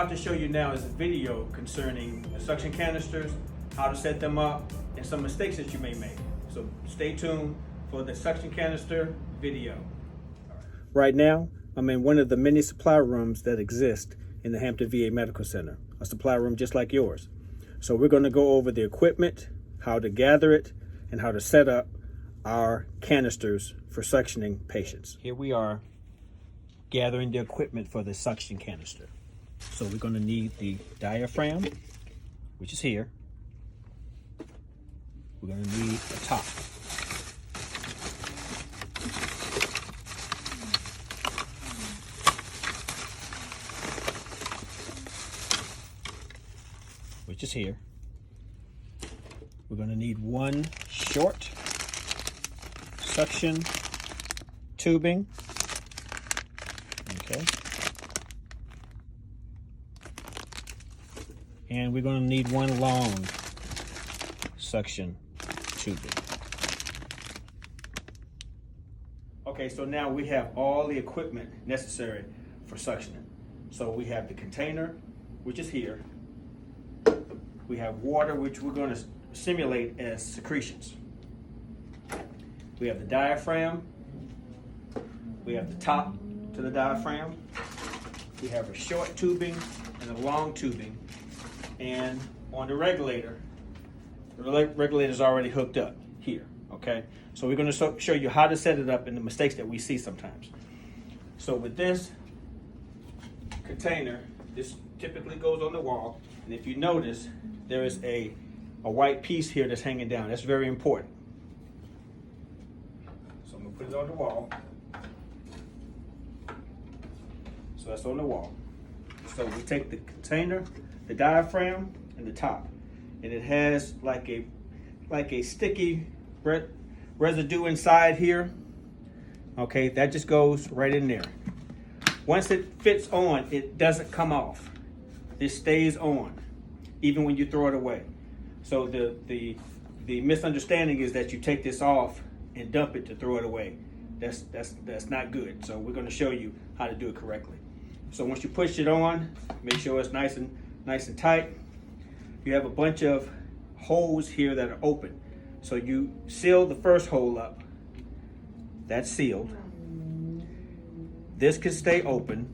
about to show you now is a video concerning the suction canisters, how to set them up, and some mistakes that you may make. So stay tuned for the suction canister video. Right now, I'm in one of the many supply rooms that exist in the Hampton VA Medical Center, a supply room just like yours. So we're going to go over the equipment, how to gather it, and how to set up our canisters for suctioning patients. Here we are gathering the equipment for the suction canister. So we're going to need the diaphragm, which is here. We're going to need a top. Which is here. We're going to need one short suction tubing. Okay. And we're going to need one long suction tubing. Okay, so now we have all the equipment necessary for suctioning. So we have the container, which is here. We have water, which we're going to simulate as secretions. We have the diaphragm. We have the top to the diaphragm. We have a short tubing and a long tubing. And on the regulator is already hooked up here, okay? So we're going to show you how to set it up and the mistakes that we see sometimes. So with this container, this typically goes on the wall. And if you notice, there is a white piece here that's hanging down. That's very important. So I'm going to put it on the wall. So that's on the wall. So we take the container, the diaphragm, and the top. And it has like a sticky residue inside here. Okay, that just goes right in there. Once it fits on, it doesn't come off. It stays on, even when you throw it away. So the misunderstanding is that you take this off and dump it to throw it away. That's not good. So we're going to show you how to do it correctly. So once you push it on, make sure it's nice and tight. You have a bunch of holes here that are open. So you seal the first hole up. That's sealed. This can stay open,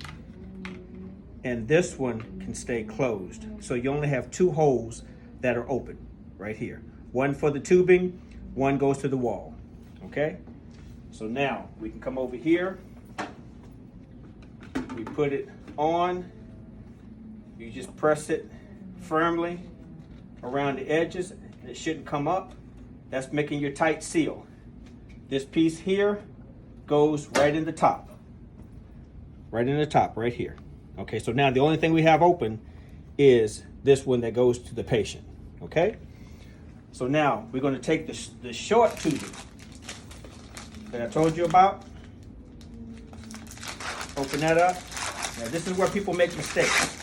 and this one can stay closed. So you only have two holes that are open right here. One for the tubing, one goes to the wall, okay? So now we can come over here. We put it on. You just press it firmly around the edges, and it shouldn't come up. That's making your tight seal. This piece here goes right in the top. Right in the top, right here. Okay, so now the only thing we have open is this one that goes to the patient, okay? So now we're gonna take the short tubing that I told you about. Open that up. Now this is where people make mistakes.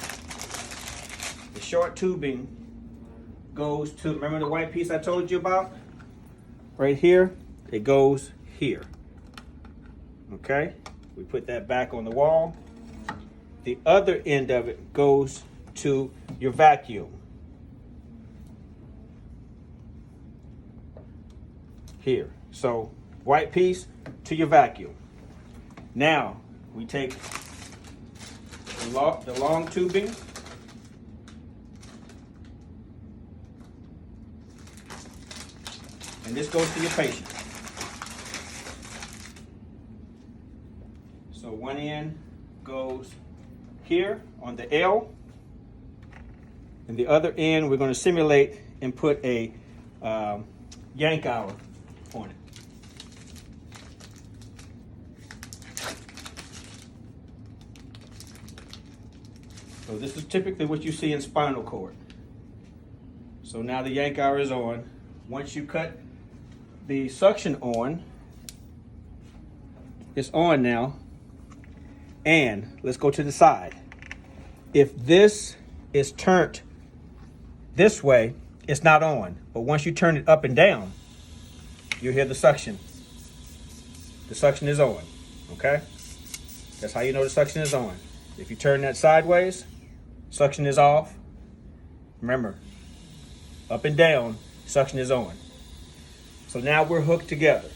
The short tubing goes to, remember the white piece I told you about? Right here, it goes here. Okay, we put that back on the wall. The other end of it goes to your vacuum. Here, so white piece to your vacuum. Now, we take the long tubing, and this goes to your patient. So one end goes here on the L, and the other end we're going to simulate and put a yank hour on it. So this is typically what you see in spinal cord. So now the yank hour is on. Once you cut the suction on, it's on now. And let's go to the side. If this is turned this way, it's not on. But once you turn it up and down, you'll hear the suction. The suction is on, okay? That's how you know the suction is on. If you turn that sideways, suction is off. Remember, up and down, suction is on. So now we're hooked together.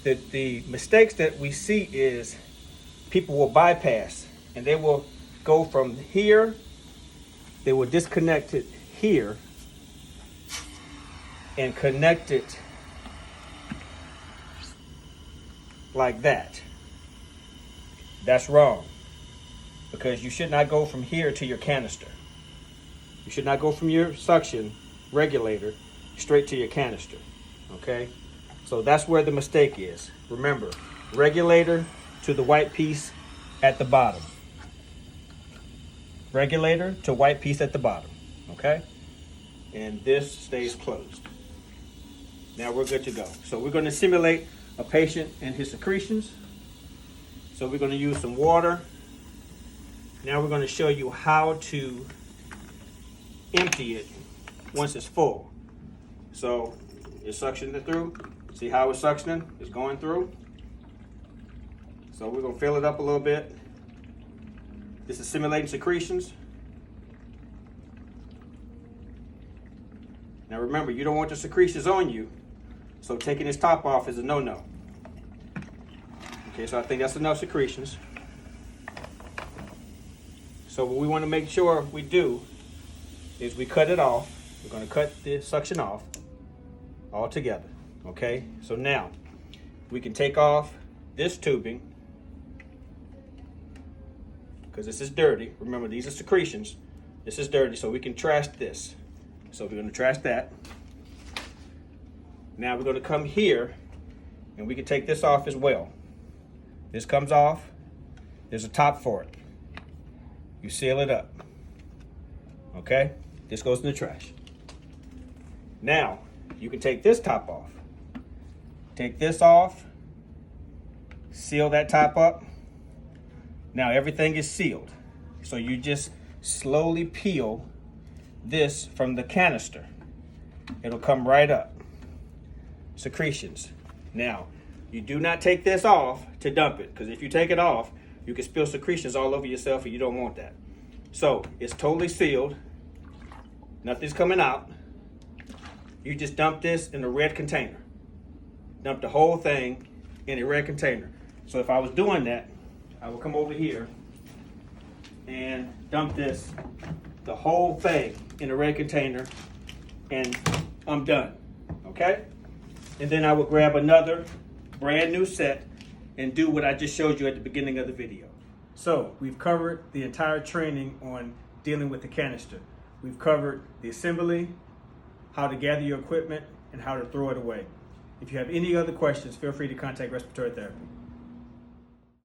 The mistakes that we see is people will bypass and they will go from here, they will disconnect it here and connect it like that. That's wrong, because you should not go from here to your canister. You should not go from your suction regulator straight to your canister, okay? So that's where the mistake is. Remember, regulator to the white piece at the bottom. Regulator to white piece at the bottom, okay? And this stays closed. Now we're good to go. So we're going to simulate a patient and his secretions. So we're going to use some water. Now we're going to show you how to empty it once it's full. So it's suctioning it through. See how it's suctioning? It's going through. So we're going to fill it up a little bit. This is simulating secretions. Now remember, you don't want the secretions on you, so taking this top off is a no-no. Okay, so I think that's enough secretions. So what we want to make sure we do is we cut it off. We're going to cut the suction off altogether. Okay, so now we can take off this tubing, because this is dirty. Remember, these are secretions. This is dirty, so we can trash this. So we're going to trash that. Now we're going to come here and we can take this off as well. This comes off. There's a top for it. You seal it up. Okay? This goes in the trash. Now you can take this top off. Take this off. Seal that top up. Now everything is sealed. So you just slowly peel this from the canister. It'll come right up. Secretions. Now, you do not take this off to dump it, because if you take it off, you can spill secretions all over yourself and you don't want that. So it's totally sealed. Nothing's coming out. You just dump this in a red container. Dump the whole thing in a red container. So if I was doing that, I would come over here and dump this, the whole thing, in a red container, and I'm done. Okay? And then I would grab another brand new set and do what I just showed you at the beginning of the video. So we've covered the entire training on dealing with the canister. We've covered the assembly, how to gather your equipment, and how to throw it away. If you have any other questions, feel free to contact Respiratory Therapy.